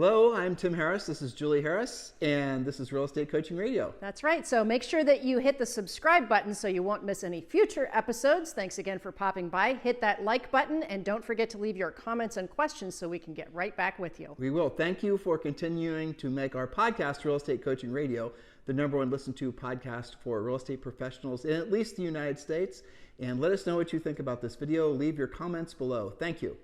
Hello, I'm Tim Harris. This is Julie Harris, and this is Real Estate Coaching Radio. That's right. So make sure that you hit the subscribe button so you won't miss any future episodes. Thanks again for popping by. Hit that like button, and don't forget to leave your comments and questions so we can get right back with you. We will. Thank you for continuing to make our podcast, Real Estate Coaching Radio, the #1 listened to podcast for real estate professionals in at least the United States. And let us know what you think about this video. Leave your comments below. Thank you.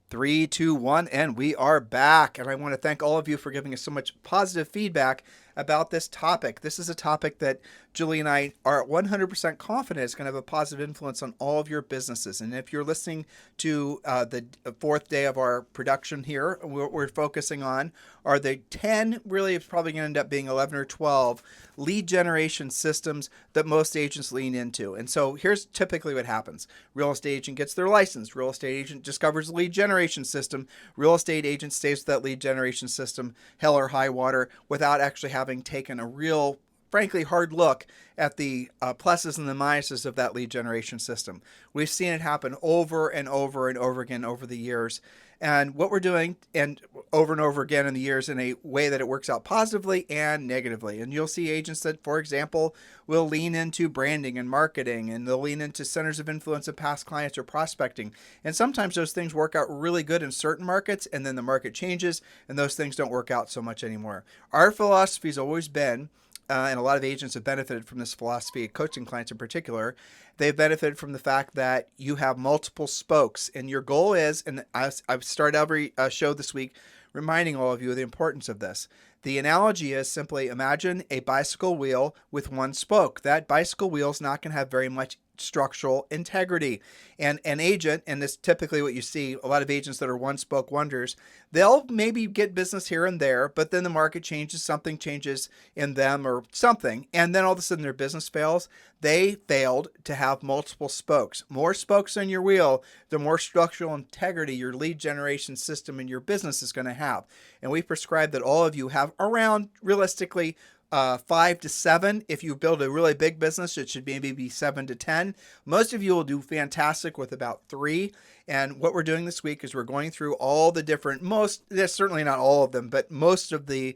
3, 2, 1, and we are back. And I want to thank all of you for giving us so much positive feedback about this topic. This is a topic that Julie and I are 100% confident is going to have a positive influence on all of your businesses. And if you're listening to the fourth day of our production here, what we're focusing on are the 10, really it's probably going to end up being 11 or 12 lead generation systems that most agents lean into. And so here's typically what happens. Real estate agent gets their license. Real estate agent discovers a lead generation system. Real estate agent stays with that lead generation system, hell or high water, without actually having taken a real, frankly, hard look at the pluses and the minuses of that lead generation system. We've seen it happen over and over and over again over the years. And what we're doing, and over again in the years, in a way that it works out positively and negatively. And you'll see agents that, for example, will lean into branding and marketing, and they'll lean into centers of influence of past clients or prospecting. And sometimes those things work out really good in certain markets, and then the market changes, and those things don't work out so much anymore. Our philosophy has always been, and a lot of agents have benefited from this philosophy, coaching clients in particular, they've benefited from the fact that you have multiple spokes. And your goal is, and I've started every show this week reminding all of you of the importance of this. The analogy is simply imagine a bicycle wheel with one spoke. That bicycle wheel is not going to have very much structural integrity. And an agent, and this is typically what you see, a lot of agents that are one spoke wonders, they'll maybe get business here and there, but then the market changes, something changes in them or something, and then all of a sudden their business fails. They failed to have multiple spokes. More spokes on your wheel, the more structural integrity your lead generation system in your business is going to have. And we prescribe that all of you have around, realistically, 5 to 7. If you build a really big business, it should maybe be 7 to 10. Most of you will do fantastic with about 3. And what we're doing this week is we're going through all the different, there's certainly not all of them, but most of the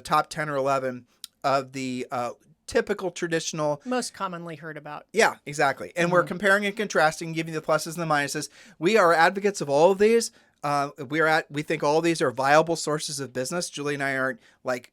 top 10 or 11 of the typical traditional. Most commonly heard about. Yeah, exactly. And we're comparing and contrasting, giving the pluses and the minuses. We are advocates of all of these. We think all these are viable sources of business. Julie and I aren't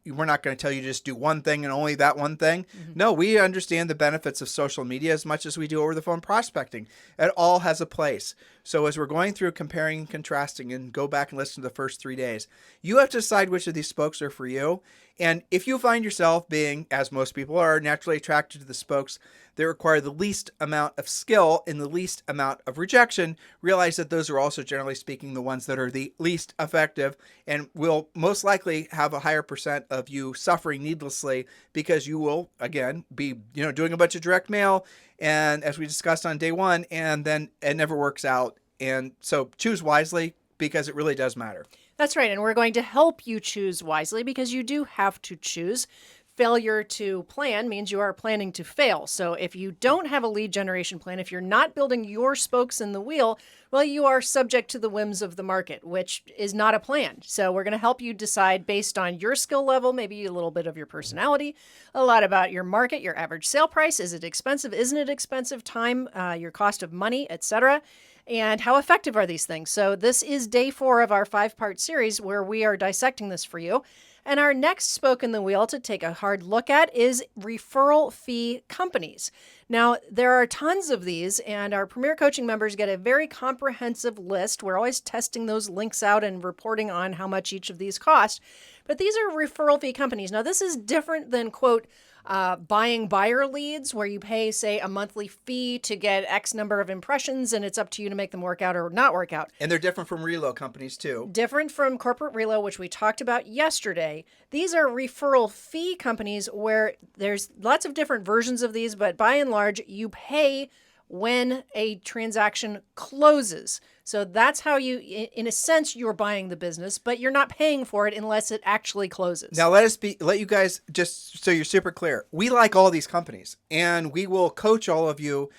we're not going to tell you to just do one thing and only that one thing. Mm-hmm. No, we understand the benefits of social media as much as we do over the phone prospecting. It all has a place. So as we're going through comparing and contrasting, and go back and listen to the first 3 days, you have to decide which of these spokes are for you. And if you find yourself being, as most people are, naturally attracted to the spokes that require the least amount of skill and the least amount of rejection, realize that those are also, generally speaking, the ones that are the least effective and will most likely have a higher percent of you suffering needlessly, because you will, again, be doing a bunch of direct mail, and as we discussed on day 1, and then it never works out. And so choose wisely, because it really does matter. That's right. And we're going to help you choose wisely, because you do have to choose. Failure to plan means you are planning to fail. So if you don't have a lead generation plan, if you're not building your spokes in the wheel, well, you are subject to the whims of the market, which is not a plan. So we're going to help you decide based on your skill level, maybe a little bit of your personality, a lot about your market, your average sale price. Is it expensive? Isn't it expensive? Time, your cost of money, etc. And how effective are these things? So this is day 4 of our 5-part series where we are dissecting this for you. And our next spoke in the wheel to take a hard look at is referral fee companies. Now, there are tons of these, and our Premier Coaching members get a very comprehensive list. We're always testing those links out and reporting on how much each of these cost. But these are referral fee companies. Now, this is different than, quote, buying buyer leads, where you pay, say, a monthly fee to get X number of impressions, and it's up to you to make them work out or not work out. And they're different from reload companies too. Different from corporate reload, which we talked about yesterday. These are referral fee companies where there's lots of different versions of these, but by and large, you pay when a transaction closes. So that's how you, in a sense, you're buying the business, but you're not paying for it unless it actually closes. Now let you guys, just so you're super clear, we like all these companies, and we will coach all of you.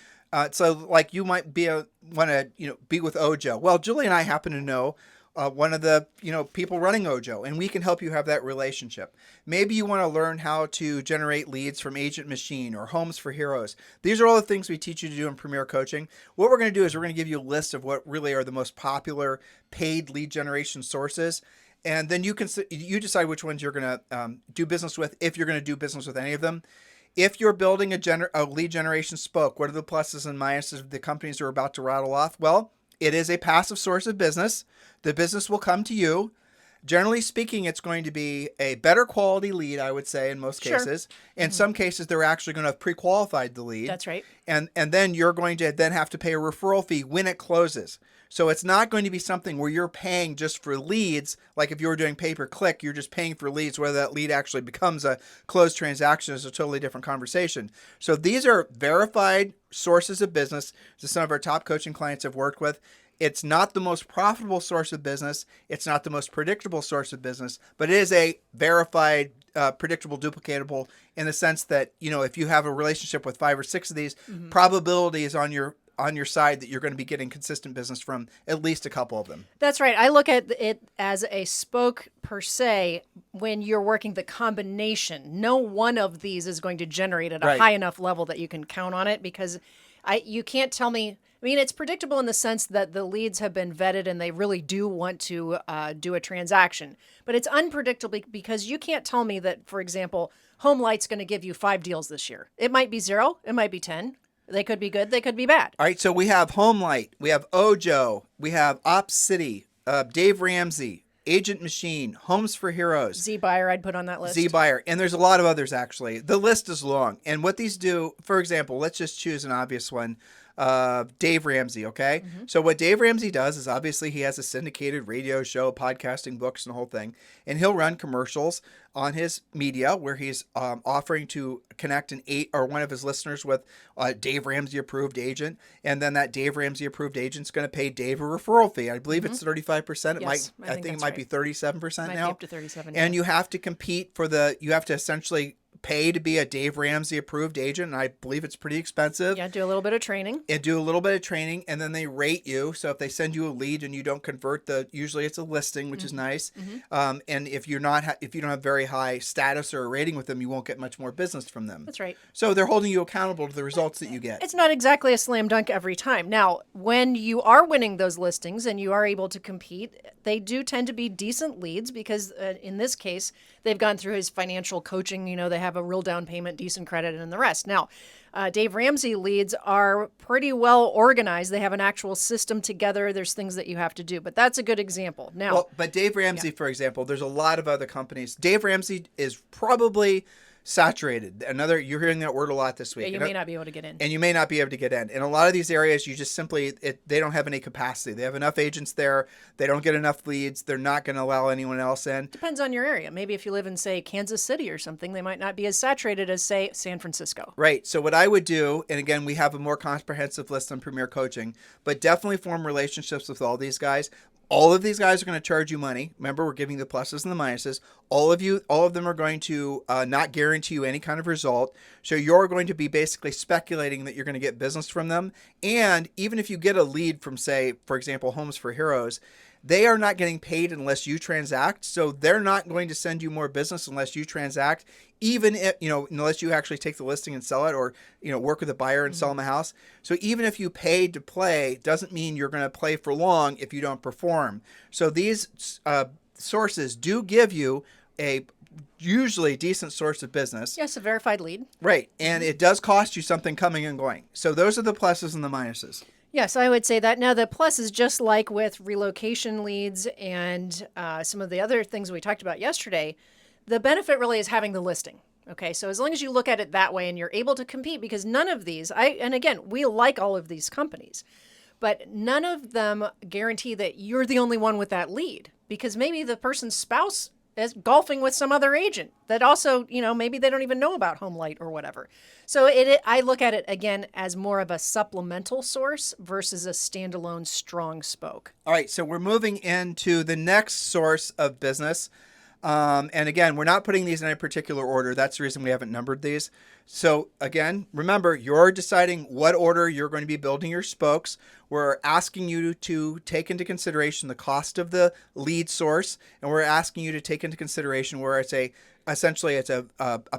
So like you might want to be with Ojo. Well, Julie and I happen to know one of the people running Ojo, and we can help you have that relationship. Maybe you want to learn how to generate leads from Agent Machine or Homes for Heroes. These are all the things we teach you to do in Premier Coaching. What we're going to do is we're going to give you a list of what really are the most popular paid lead generation sources. And then you decide which ones you're going to do business with, if you're going to do business with any of them. If you're building a lead generation spoke, what are the pluses and minuses of the companies we're about to rattle off? Well, it is a passive source of business. The business will come to you. Generally speaking, it's going to be a better quality lead, I would say, in most cases. In some cases, they're actually going to have pre-qualified the lead. That's right. And then you're going to then have to pay a referral fee when it closes. So it's not going to be something where you're paying just for leads. Like if you were doing pay-per-click, you're just paying for leads. Whether that lead actually becomes a closed transaction is a totally different conversation. So these are verified sources of business that some of our top coaching clients have worked with. It's not the most profitable source of business. It's not the most predictable source of business, but it is a verified, predictable, duplicatable in the sense that, if you have a relationship with 5 or 6 of these, probability is on your side that you're going to be getting consistent business from at least a couple of them. That's right. I look at it as a spoke per se when you're working the combination. No one of these is going to generate at a high enough level that you can count on it because you can't tell me. I mean, it's predictable in the sense that the leads have been vetted and they really do want to do a transaction. But it's unpredictable because you can't tell me that, for example, Home Light's going to give you 5 deals this year. It might be 0. It might be 10. They could be good. They could be bad. All right. So we have Home Light. We have Ojo. We have Op City, Dave Ramsey, Agent Machine, Homes for Heroes. Z-Buyer I'd put on that list. Z-Buyer. And there's a lot of others, actually. The list is long. And what these do, for example, let's just choose an obvious one. Dave Ramsey, okay? So what Dave Ramsey does is obviously he has a syndicated radio show, podcasting, books, and the whole thing. And he'll run commercials on his media where he's offering to connect one of his listeners with a Dave Ramsey approved agent. And then that Dave Ramsey approved agent's going to pay Dave a referral fee. I believe it's 35%. I think it might be 37% might now. Be up to 37. And you have to compete you have to essentially pay to be a Dave Ramsey approved agent, and I believe it's pretty expensive. Yeah, do a little bit of training. And then they rate you. So if they send you a lead and you don't convert usually it's a listing, which is nice. And if you don't have very high status or a rating with them, you won't get much more business from them. That's right. So they're holding you accountable to the results that you get. It's not exactly a slam dunk every time. Now, when you are winning those listings and you are able to compete, they do tend to be decent leads because in this case, they've gone through his financial coaching. They have a real down payment, decent credit, and the rest. Now, Dave Ramsey leads are pretty well organized. They have an actual system together. There's things that you have to do, but that's a good example. Now, but Dave Ramsey, for example, there's a lot of other companies. Dave Ramsey is probably saturated. You're hearing that word a lot this week. You may not be able to get in. And you may not be able to get in. In a lot of these areas, you just simply, they don't have any capacity. They have enough agents there. They don't get enough leads. They're not going to allow anyone else in. Depends on your area. Maybe if you live in, say, Kansas City or something, they might not be as saturated as, say, San Francisco. Right. So what I would do, and again, we have a more comprehensive list on Premier Coaching, but definitely form relationships with all these guys. All of these guys are going to charge you money. Remember, we're giving the pluses and the minuses. All of them are going to not guarantee you any kind of result. So you're going to be basically speculating that you're going to get business from them. And even if you get a lead from, say, for example, Homes for Heroes, they are not getting paid unless you transact. So they're not going to send you more business unless you transact, even if, unless you actually take the listing and sell it or, work with a buyer and sell them a house. So even if you paid to play, doesn't mean you're going to play for long if you don't perform. So these sources do give you a usually decent source of business. Yes, a verified lead. Right. And it does cost you something coming and going. So those are the pluses and the minuses. Yes, I would say that. Now, the plus is just like with relocation leads and some of the other things we talked about yesterday, the benefit really is having the listing. Okay, so as long as you look at it that way and you're able to compete, because none of these, and again, we like all of these companies, but none of them guarantee that you're the only one with that lead, because maybe the person's spouse is golfing with some other agent that also, maybe they don't even know about Home Light or whatever. So I look at it, again, as more of a supplemental source versus a standalone strong spoke. All right, so we're moving into the next source of business. And again, we're not putting these in a particular order. That's the reason we haven't numbered these. So again, remember, you're deciding what order you're going to be building your spokes. We're asking you to take into consideration the cost of the lead source, and we're asking you to take into consideration where essentially it's a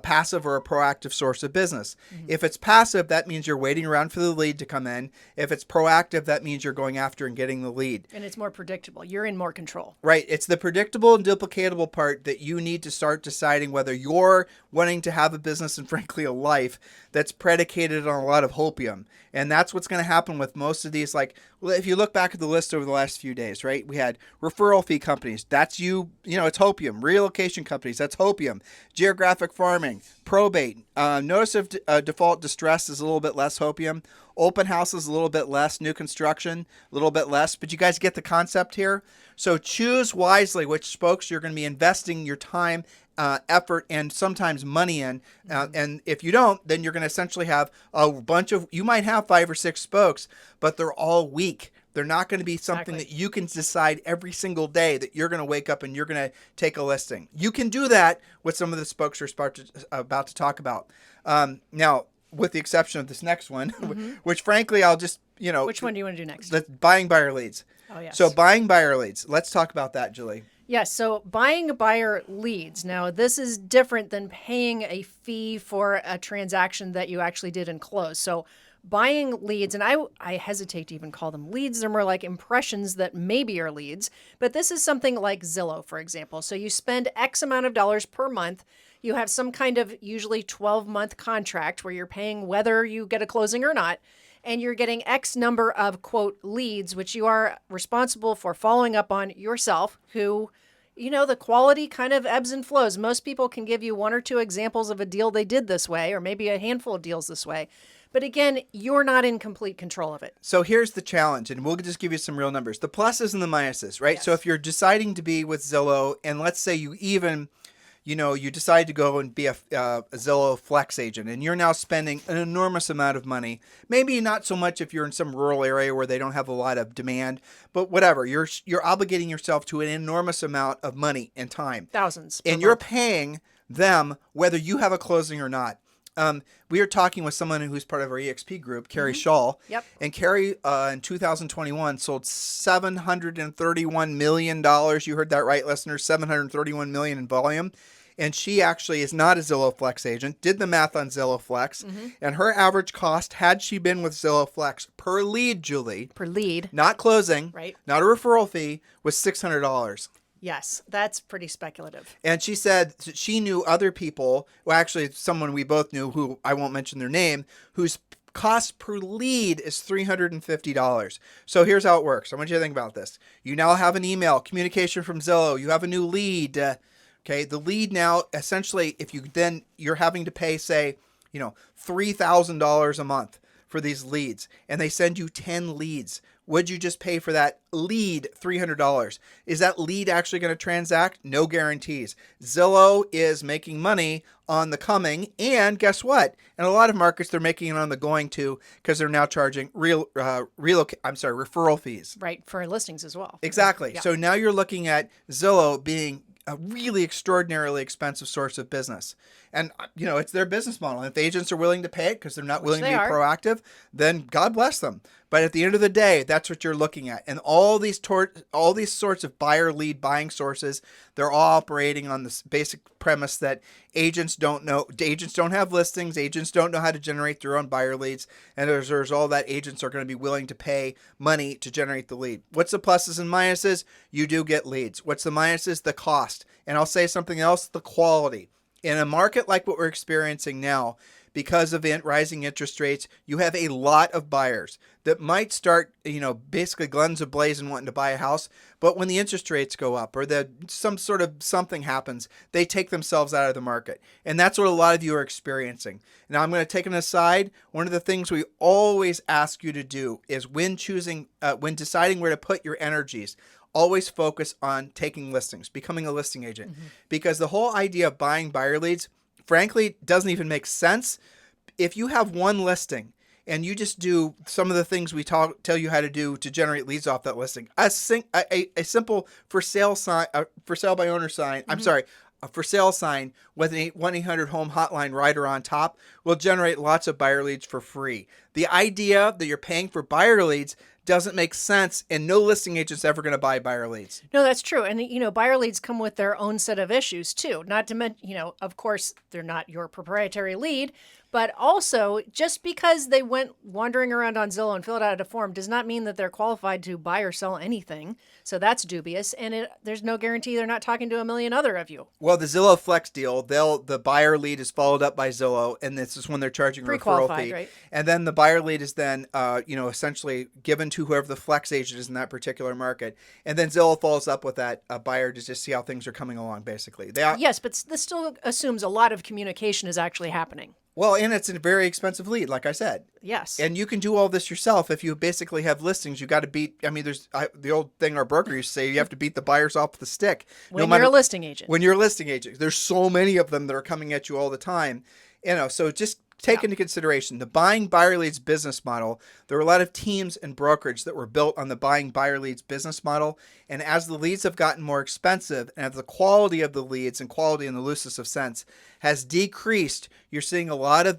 passive or a proactive source of business. If it's passive, that means you're waiting around for the lead to come in. If it's proactive, that means you're going after and getting the lead. And it's more predictable. You're in more control. Right. It's the predictable and duplicatable part that you need to start deciding whether you're wanting to have a business and frankly a life that's predicated on a lot of hopium. And that's what's going to happen with most of these. Like, well, if you look back at the list over the last few days, right? We had referral fee companies. That's it's hopium. Relocation companies. That's hopium. Geographic farming, probate. Notice of default distress is a little bit less hopium. Open house is a little bit less. New construction, a little bit less. But you guys get the concept here. So choose wisely which spokes you're going to be investing your time, effort, and sometimes money in. And if you don't, then you're going to essentially have a bunch of, you might have 5 or 6 spokes, but they're all weak. They're not going to be something that you can decide every single day that you're going to wake up and you're going to take a listing. You can do that with some of the spokes we're about to talk about. Now, with the exception of this next one, which frankly, I'll just, Which one do you want to do next? Buying buyer leads. Oh, yes. So buying buyer leads. Let's talk about that, Julie. Yes, so buying buyer leads. Now, this is different than paying a fee for a transaction that you actually did and closed. So buying leads, and I hesitate to even call them leads. They're more like impressions that maybe are leads. But this is something like Zillow, for example. So you spend X amount of dollars per month. You have some kind of usually 12-month contract where you're paying whether you get a closing or not. And you're getting X number of, quote, leads, which you are responsible for following up on yourself, who, the quality kind of ebbs and flows. Most people can give you 1 or 2 examples of a deal they did this way, or maybe a handful of deals this way. But again, you're not in complete control of it. So here's the challenge, and we'll just give you some real numbers. The pluses and the minuses, right? Yes. So if you're deciding to be with Zillow, and let's say you even you decide to go and be a Zillow Flex agent, and you're now spending an enormous amount of money. Maybe not so much if you're in some rural area where they don't have a lot of demand, but whatever. You're obligating yourself to an enormous amount of money and time. Thousands. And you're paying them whether you have a closing or not. We are talking with someone who's part of our EXP group, Carrie Shaw. Yep. And Carrie, in 2021, sold $731 million. You heard that right, listeners, $731 million in volume. And she actually is not a Zillow Flex agent, did the math on Zillow Flex. And her average cost, had she been with Zillow Flex per lead, Julie. Per lead. Not closing. Right. Not a referral fee, was $600. Yes, that's pretty speculative. And she said she knew other people, well, actually someone we both knew who I won't mention their name, whose cost per lead is $350. So here's how it works. I want you to think about this. You now have an email communication from Zillow. You have a new lead. Okay, the lead now, essentially, if you're having to pay, say, $3,000 a month for these leads, and they send you 10 leads. Would you just pay for that lead $300? Is that lead actually going to transact? No guarantees. Zillow is making money on the coming, and guess what? In a lot of markets, they're making it on the going too, because they're now charging referral fees. Right, for listings as well. Exactly. Yeah. So now you're looking at Zillow being a really extraordinarily expensive source of business. And, it's their business model. And if agents are willing to pay it because they're not willing to be proactive, then God bless them. But at the end of the day, that's what you're looking at. And all these sorts of buyer lead buying sources, they're all operating on this basic premise that agents don't have listings, agents don't know how to generate their own buyer leads, and as a result, that agents are going to be willing to pay money to generate the lead. What's the pluses and minuses? You do get leads. What's the minuses? The cost. And I'll say something else, the quality. In a market like what we're experiencing now, because of rising interest rates, you have a lot of buyers that might start, basically guns ablazing wanting to buy a house. But when the interest rates go up or some sort of something happens, they take themselves out of the market. And that's what a lot of you are experiencing. Now, I'm going to take an aside. One of the things we always ask you to do is when deciding where to put your energies, always focus on taking listings, becoming a listing agent. Because the whole idea of buying buyer leads, frankly, doesn't even make sense. If you have one listing and you just do some of the things we tell you how to do to generate leads off that listing, a simple for sale by owner sign, a for sale sign with an 1-800-HOME hotline rider on top will generate lots of buyer leads for free. The idea that you're paying for buyer leads doesn't make sense, and no listing agent's ever going to buy buyer leads. No, that's true. And, buyer leads come with their own set of issues too. Not to mention, of course, they're not your proprietary lead, but also just because they went wandering around on Zillow and filled out a form does not mean that they're qualified to buy or sell anything. So that's dubious. And there's no guarantee they're not talking to a million other of you. Well, the Zillow Flex deal, the buyer lead is followed up by Zillow, and this is when they're charging a referral fee. Right? And then the buyer lead is then, essentially given to whoever the Flex agent is in that particular market. And then Zillow follows up with that buyer to just see how things are coming along, basically. Yes, but this still assumes a lot of communication is actually happening. Well, and it's a very expensive lead, like I said. Yes. And you can do all this yourself. If you basically have listings, you got to beat, there's the old thing our broker used to say, you have to beat the buyers off the stick. When you're a listing agent. When you're a listing agent. There's so many of them that are coming at you all the time. So just take into consideration the buying buyer leads business model. There were a lot of teams and brokerage that were built on the buying buyer leads business model. And as the leads have gotten more expensive and as the quality of the leads and quality in the loosest of sense has decreased, you're seeing a lot of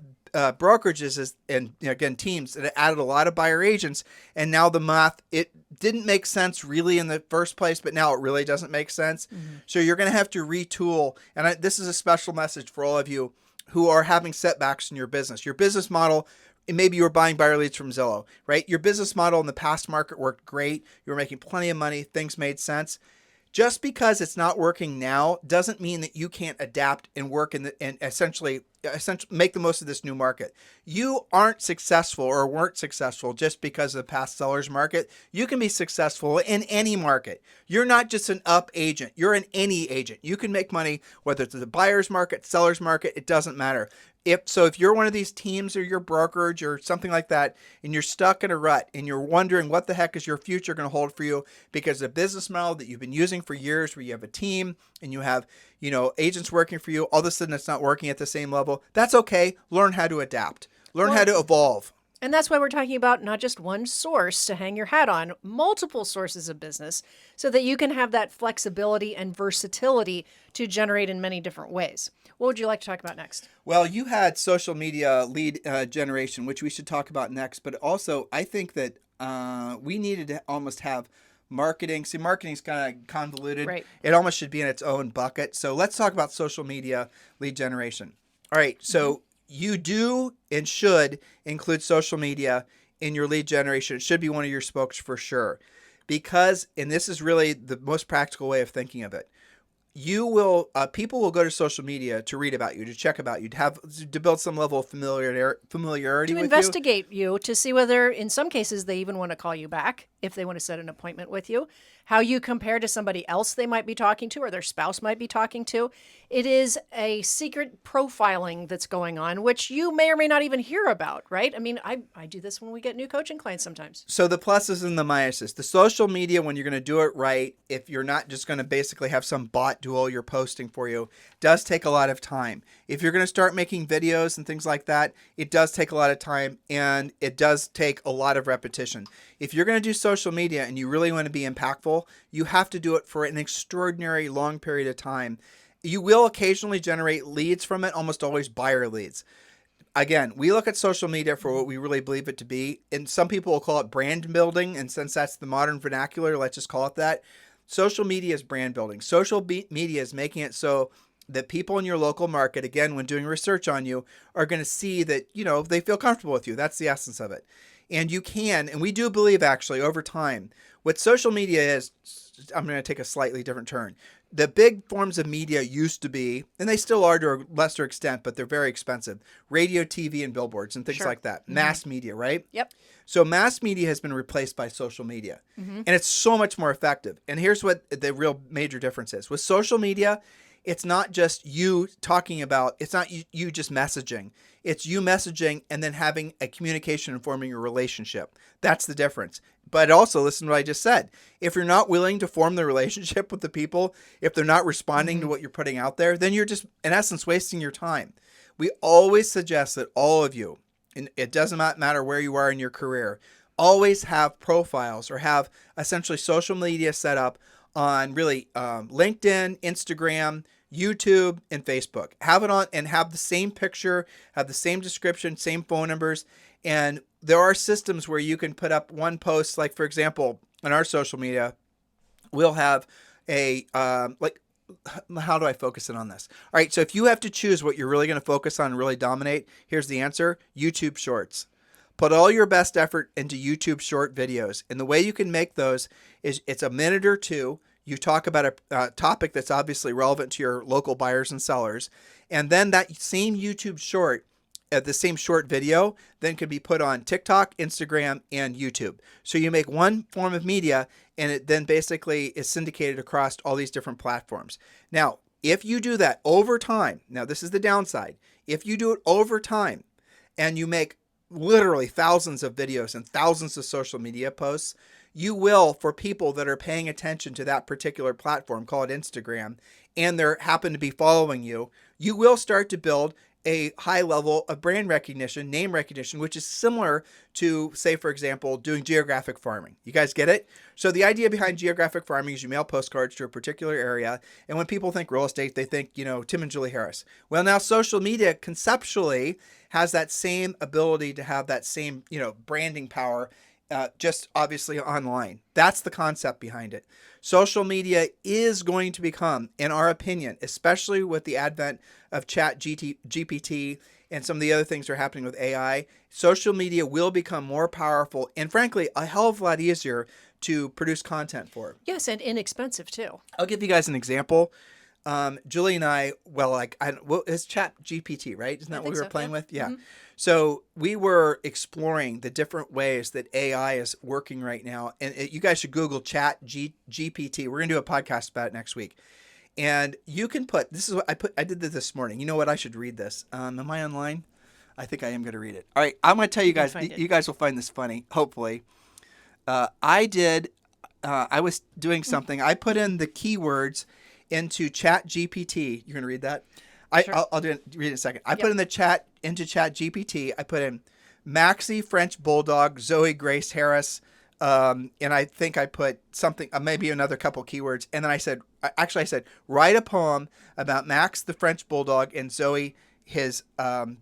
brokerages and again teams that added a lot of buyer agents, and now the math, it didn't make sense really in the first place, but now it really doesn't make sense. Mm-hmm. So you're going to have to retool, and this is a special message for all of you who are having setbacks in your business. Your business model, maybe you were buying buyer leads from Zillow, right? Your business model in the past market worked great. You were making plenty of money. Things made sense. Just because it's not working now doesn't mean that you can't adapt and work and essentially make the most of this new market. You aren't successful or weren't successful just because of the past seller's market. You can be successful in any market. You're not just an up agent. You're an any agent. You can make money whether it's the buyer's market, seller's market, it doesn't matter. If you're one of these teams or your brokerage or something like that, and you're stuck in a rut and you're wondering what the heck is your future going to hold for you because the business model that you've been using for years where you have a team and you have, agents working for you, all of a sudden it's not working at the same level, that's okay. Learn how to adapt. Learn how to evolve. And that's why we're talking about not just one source to hang your hat on, multiple sources of business so that you can have that flexibility and versatility to generate in many different ways. What would you like to talk about next? Well, you had social media lead generation, which we should talk about next. But also, I think that we needed to almost have marketing. See, marketing's kind of convoluted. Right. It almost should be in its own bucket. So let's talk about social media lead generation. All right. So you do and should include social media in your lead generation. It should be one of your spokes for sure. Because, and this is really the most practical way of thinking of it, people will go to social media to read about you, to check about you, to build some level of familiarity with you. To investigate you, to see whether, in some cases, they even want to call you back, if they want to set an appointment with you, how you compare to somebody else they might be talking to or their spouse might be talking to. It is a secret profiling that's going on, which you may or may not even hear about, right? I mean, I do this when we get new coaching clients sometimes. So the pluses and the minuses. The social media, when you're going to do it right, if you're not just going to basically have some bot do all your posting for you, does take a lot of time. If you're going to start making videos and things like that, it does take a lot of time and it does take a lot of repetition. If you're going to do social media and you really want to be impactful, you have to do it for an extraordinary long period of time. You will occasionally generate leads from it, almost always buyer leads. Again, we look at social media for what we really believe it to be. And some people will call it brand building. And since that's the modern vernacular, let's just call it that. Social media is brand building. Social media is making it so that people in your local market, again, when doing research on you, are going to see that, they feel comfortable with you. That's the essence of it. And you can, and we do believe actually over time, what social media is, I'm going to take a slightly different turn. The big forms of media used to be, and they still are to a lesser extent, but they're very expensive. Radio, TV, and billboards and things like that. Mm-hmm. Mass media, right? Yep. So mass media has been replaced by social media. Mm-hmm. And it's so much more effective. And here's what the real major difference is. With social media, it's not just you talking about, it's not you just messaging. It's you messaging and then having a communication and forming a relationship. That's the difference. But also, listen to what I just said. If you're not willing to form the relationship with the people, if they're not responding to what you're putting out there, then you're just, in essence, wasting your time. We always suggest that all of you, and it doesn't matter where you are in your career, always have profiles or have essentially social media set up on really LinkedIn, Instagram, YouTube, and Facebook. Have it on and have the same picture, have the same description, same phone numbers. And there are systems where you can put up one post, like for example, on our social media, we'll have a, how do I focus in on this? All right. So if you have to choose what you're really going to focus on and really dominate, here's the answer: YouTube Shorts. Put all your best effort into YouTube short videos. And the way you can make those is it's a minute or two. You talk about a topic that's obviously relevant to your local buyers and sellers. And then that same YouTube short, the same short video, then could be put on TikTok, Instagram, and YouTube. So you make one form of media, and it then basically is syndicated across all these different platforms. Now, if you do that over time, now this is the downside. If you do it over time and you make literally thousands of videos and thousands of social media posts, you will, for people that are paying attention to that particular platform, call it Instagram, and they happen to be following you, you will start to build a high level of brand recognition, name recognition, which is similar to, say, for example, doing geographic farming. You guys get it? So the idea behind geographic farming is you mail postcards to a particular area. And when people think real estate, they think, Tim and Julie Harris. Well, now social media conceptually has that same ability to have that same, branding power, just obviously online. That's the concept behind it. Social media is going to become, in our opinion, especially with the advent of Chat GPT and some of the other things that are happening with AI, social media will become more powerful and, frankly, a hell of a lot easier to produce content for. Yes, and inexpensive too. I'll give you guys an example. Julie and I, it's Chat GPT, right? Isn't that what we were playing with? Yeah. Mm-hmm. So we were exploring the different ways that AI is working right now. And you guys should Google Chat GPT. We're going to do a podcast about it next week. And you can put, this is what I did this morning. You know what? I should read this. Am I online? I think I am going to read it. All right. I'm going to tell you guys, you guys will find this funny, hopefully. I was doing something. I put in the keywords into Chat GPT. You're going to read that? Sure. I'll read it in a second. I put in into Chat GPT. I put in Maxie, French Bulldog, Zoe Grace Harris. And I think I put something, maybe another couple keywords. And then I said, write a poem about Max, the French Bulldog, and Zoe, his friend.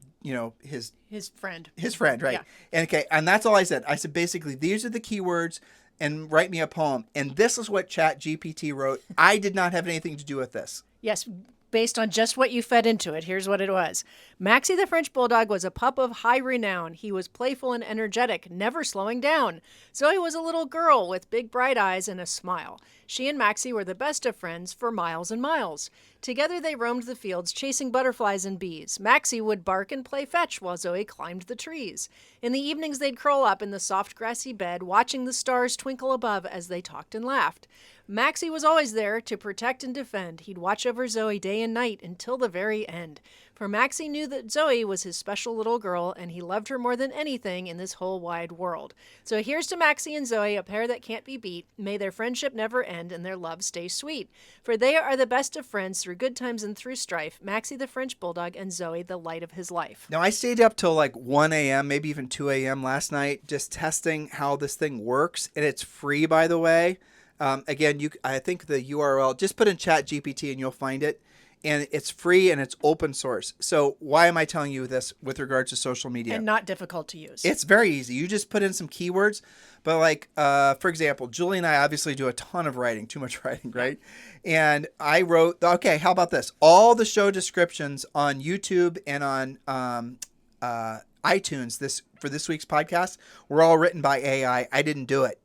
His friend, right. Yeah. And that's all I said. I said, basically, these are the keywords, and write me a poem. And this is what Chat GPT wrote. I did not have anything to do with this. Yes. Based on just what you fed into it, here's what it was. Maxie the French Bulldog was a pup of high renown. He was playful and energetic, never slowing down. Zoe was a little girl with big bright eyes and a smile. She and Maxie were the best of friends for miles and miles. Together they roamed the fields, chasing butterflies and bees. Maxie would bark and play fetch while Zoe climbed the trees. In the evenings they'd curl up in the soft grassy bed, watching the stars twinkle above as they talked and laughed. Maxie was always there to protect and defend. He'd watch over Zoe day and night until the very end. For Maxie knew that Zoe was his special little girl, and he loved her more than anything in this whole wide world. So here's to Maxie and Zoe, a pair that can't be beat. May their friendship never end and their love stay sweet. For they are the best of friends through good times and through strife. Maxie the French Bulldog and Zoe the light of his life. Now, I stayed up till like 1 a.m., maybe even 2 a.m. last night, just testing how this thing works. And it's free, by the way. Again, I think the URL, just put in Chat GPT and you'll find it. And it's free and it's open source. So why am I telling you this with regards to social media? And not difficult to use. It's very easy. You just put in some keywords. But like, for example, Julie and I obviously do a ton of writing, too much writing, right? And I wrote, okay, how about this? All the show descriptions on YouTube and on iTunes for this week's podcast were all written by AI. I didn't do it.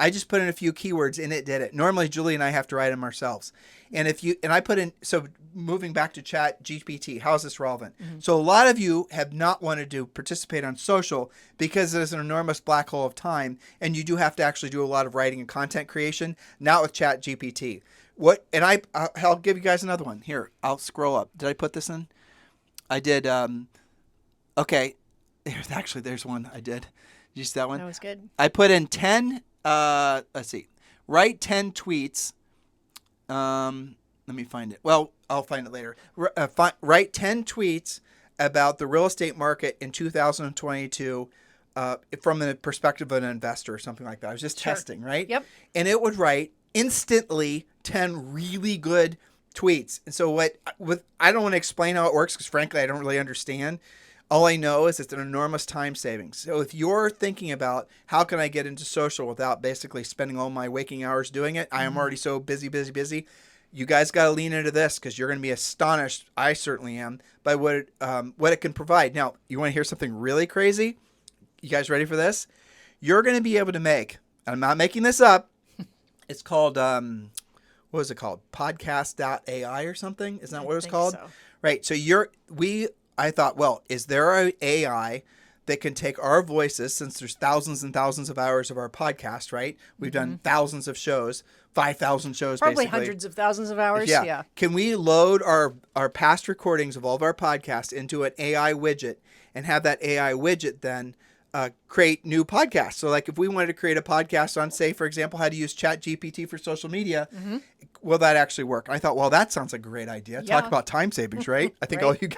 I just put in a few keywords and it did it. Normally, Julie and I have to write them ourselves. And I put in, so moving back to Chat GPT, how is this relevant? Mm-hmm. So a lot of you have not wanted to participate on social because there's an enormous black hole of time and you do have to actually do a lot of writing and content creation, not with Chat GPT. I'll give you guys another one. Here, I'll scroll up. Did I put this in? I did. Okay. There's one I did. Did you see that one? That was good. I put in 10, let's see, write 10 tweets. Let me find it. Well, I'll find it later. Write 10 tweets about the real estate market in 2022 from the perspective of an investor or something like that. I was just testing, right? Yep. And it would write instantly 10 really good tweets. And so I don't want to explain how it works because frankly, I don't really understand. All I know is it's an enormous time savings. So if you're thinking about how can I get into social without basically spending all my waking hours doing it, I am already so busy. You guys got to lean into this because you're going to be astonished. I certainly am by what it can provide. Now, you want to hear something really crazy? You guys ready for this? You're going to be able to make, and I'm not making this up. It's called, what is it called? Podcast.ai or something? Isn't that what it was called? So. Right. So I thought, well, is there an AI that can take our voices, since there's thousands and thousands of hours of our podcast, right? We've done thousands of shows, 5,000 shows, Probably basically. hundreds of thousands of hours. Yeah. Can we load our past recordings of all of our podcasts into an AI widget and have that AI widget then create new podcasts? So like if we wanted to create a podcast on, say, for example, how to use ChatGPT for social media, will that actually work? And I thought, well, that sounds like a great idea. Yeah. Talk about time savings, right? I think Right. all you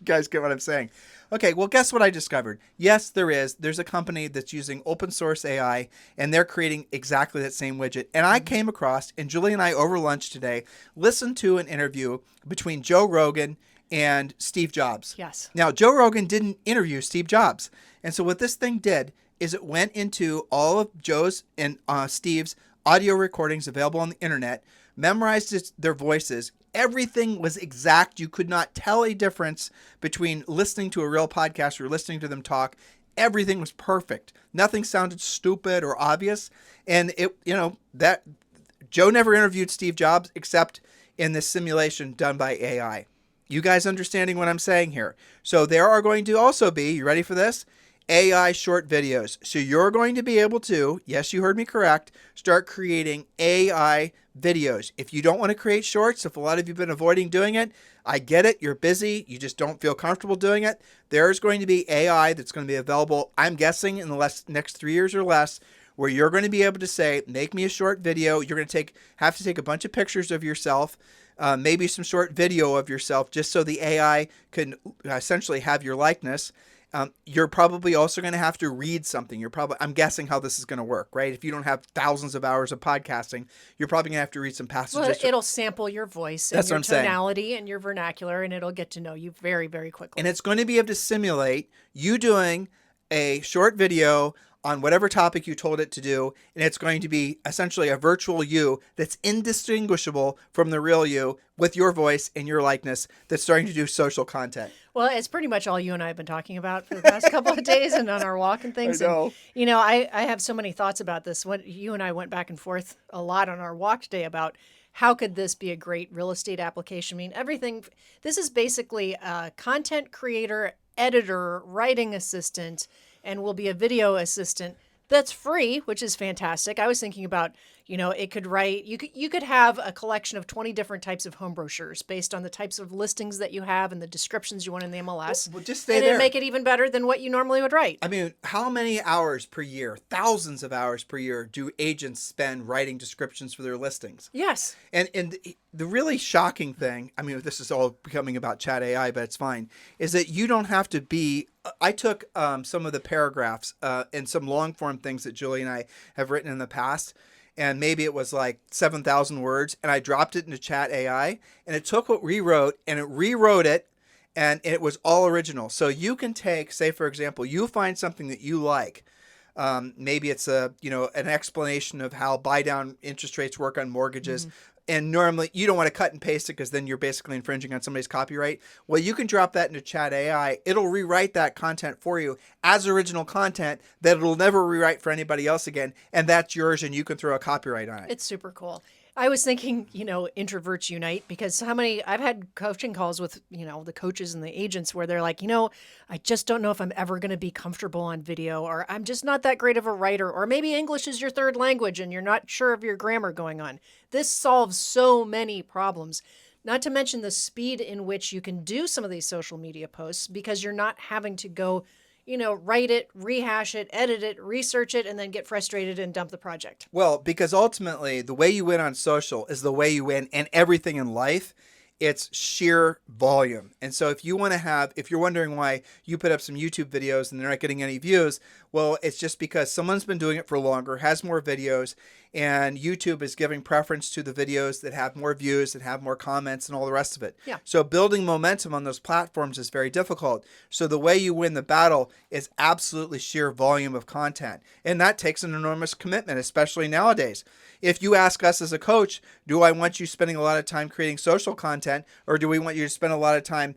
guys get what I'm saying. Okay, well, guess what I discovered? Yes, there's a company that's using open source AI, and they're creating exactly that same widget. And I came across, and Julie and I over lunch today, listened to an interview between Joe Rogan and Steve Jobs. Yes. Now, Joe Rogan didn't interview Steve Jobs. And so what this thing did is it went into all of Joe's and Steve's audio recordings available on the internet, memorized their voices. Everything was exact. You could not tell a difference between listening to a real podcast or listening to them talk. Everything was perfect. Nothing sounded stupid or obvious. And that Joe never interviewed Steve Jobs except in this simulation done by AI. You guys understanding what I'm saying here? So there are going to also be, you ready for this? AI short videos. So you're going to be able to, yes, you heard me correct, start creating AI videos. If you don't want to create shorts, if a lot of you have been avoiding doing it, I get it. You're busy. You just don't feel comfortable doing it. There's going to be AI that's going to be available, I'm guessing, in the next 3 years or less, where you're going to be able to say, make me a short video. You're going to have to take a bunch of pictures of yourself, maybe some short video of yourself, just so the AI can essentially have your likeness. You're probably also going to have to read something. I'm guessing how this is going to work, right? If you don't have thousands of hours of podcasting, you're probably going to have to read some passages. Well, it'll sample your voice and That's your what I'm saying. tonality and your vernacular, and it'll get to know you very, very quickly. And it's going to be able to simulate you doing a short video on whatever topic you told it to do, and it's going to be essentially a virtual you that's indistinguishable from the real you with your voice and your likeness that's starting to do social content. Well, it's pretty much all you and I have been talking about for the past couple of days and on our walk and things. I know. And, I have so many thoughts about this. You and I went back and forth a lot on our walk today about how could this be a great real estate application? I mean, everything. This is basically a content creator, editor, writing assistant, and will be a video assistant that's free, which is fantastic. I was thinking about, it could write, you could have a collection of 20 different types of home brochures based on the types of listings that you have and the descriptions you want in the MLS. Well, just stay and there. it'd make it even better than what you normally would write. I mean, how many hours per year, thousands of hours per year, do agents spend writing descriptions for their listings? Yes. And the really shocking thing, I mean, this is all becoming about chat AI, but it's fine, is that you don't have to be. I took some of the paragraphs and some long form things that Julie and I have written in the past, and maybe it was like 7,000 words, and I dropped it into chat AI, and it took what we wrote, and it rewrote it, and it was all original. So you can take, say, for example, you find something that you like. Maybe it's an explanation of how buy down interest rates work on mortgages. And normally you don't want to cut and paste it because then you're basically infringing on somebody's copyright. Well, you can drop that into chat AI. It'll rewrite that content for you as original content that it'll never rewrite for anybody else again. And that's yours, and you can throw a copyright on it. It's super cool. I was thinking, introverts unite, because I've had coaching calls with, the coaches and the agents where they're like, I just don't know if I'm ever going to be comfortable on video, or I'm just not that great of a writer, or maybe English is your third language and you're not sure of your grammar going on. This solves so many problems. Not to mention the speed in which you can do some of these social media posts, because you're not having to go, write it, rehash it, edit it, research it, and then get frustrated and dump the project. Well, because ultimately the way you win on social is the way you win in everything in life. It's sheer volume. And so if you're wondering why you put up some YouTube videos and they're not getting any views, well, it's just because someone's been doing it for longer, has more videos, and YouTube is giving preference to the videos that have more views, that have more comments, and all the rest of it. Yeah. So building momentum on those platforms is very difficult. So the way you win the battle is absolutely sheer volume of content. And that takes an enormous commitment, especially nowadays. If you ask us as a coach, do I want you spending a lot of time creating social content, or do we want you to spend a lot of time,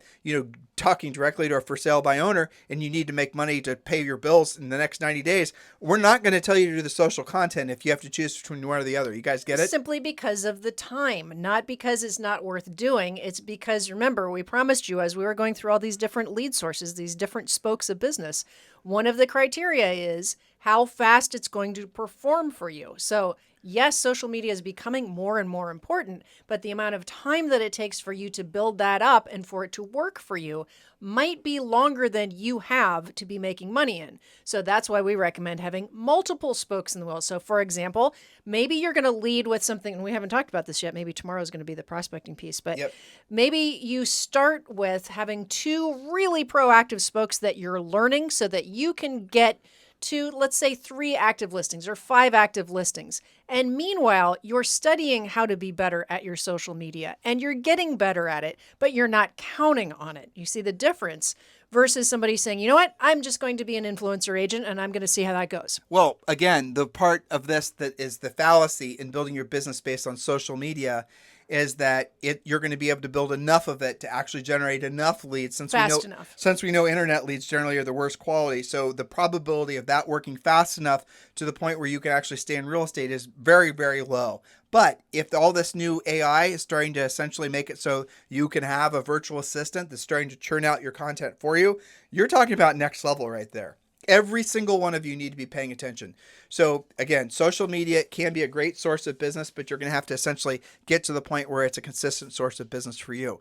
talking directly to a for sale by owner, and you need to make money to pay your bills in the next 90 days? We're not going to tell you to do the social content if you have to choose between one or the other. You guys get it? Simply because of the time, not because it's not worth doing. It's because, remember, we promised you as we were going through all these different lead sources, these different spokes of business, one of the criteria is how fast it's going to perform for you. So yes, social media is becoming more and more important, but the amount of time that it takes for you to build that up and for it to work for you might be longer than you have to be making money in. So that's why we recommend having multiple spokes in the wheel. So for example, maybe you're going to lead with something, and we haven't talked about this yet, maybe tomorrow is going to be the prospecting piece, but maybe you start with having 2 really proactive spokes that you're learning so that you can get to, let's say, 3 active listings or 5 active listings. And meanwhile, you're studying how to be better at your social media and you're getting better at it, but you're not counting on it. You see the difference versus somebody saying, you know what, I'm just going to be an influencer agent and I'm going to see how that goes. Well, again, the part of this that is the fallacy in building your business based on social media is that you're going to be able to build enough of it to actually generate enough leads since we know internet leads generally are the worst quality. So the probability of that working fast enough to the point where you can actually stay in real estate is very, very low. But if all this new AI is starting to essentially make it so you can have a virtual assistant that's starting to churn out your content for you, you're talking about next level right there. Every single one of you need to be paying attention. So again, social media can be a great source of business, but you're going to have to essentially get to the point where it's a consistent source of business for you.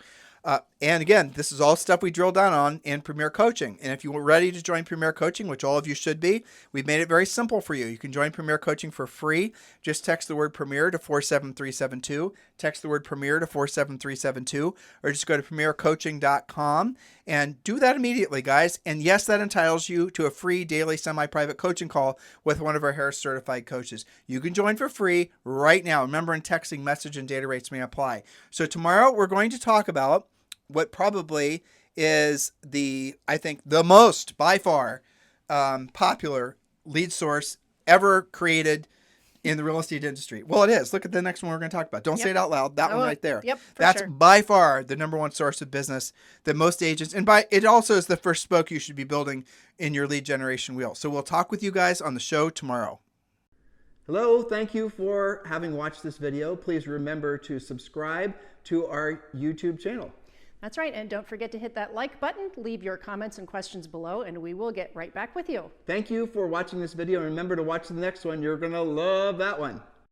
And again, this is all stuff we drill down on in Premier Coaching. And if you were ready to join Premier Coaching, which all of you should be, we've made it very simple for you. You can join Premier Coaching for free. Just text the word Premier to 47372. Text the word Premier to 47372, or just go to premiercoaching.com and do that immediately, guys. And yes, that entitles you to a free daily semi-private coaching call with one of our Harris certified coaches. You can join for free right now. Remember, in texting, message and data rates may apply. So tomorrow we're going to talk about what probably is I think the most by far popular lead source ever created in the real estate industry. Well, it is. Look at the next one we're going to talk about. Don't say it out loud. That one right there. That's by far the number one source of business that most agents, and it also is the first spoke you should be building in your lead generation wheel. So we'll talk with you guys on the show tomorrow. Hello, thank you for having watched this video. Please remember to subscribe to our YouTube channel. That's right. And don't forget to hit that like button, leave your comments and questions below, and we will get right back with you. Thank you for watching this video. And remember to watch the next one. You're going to love that one.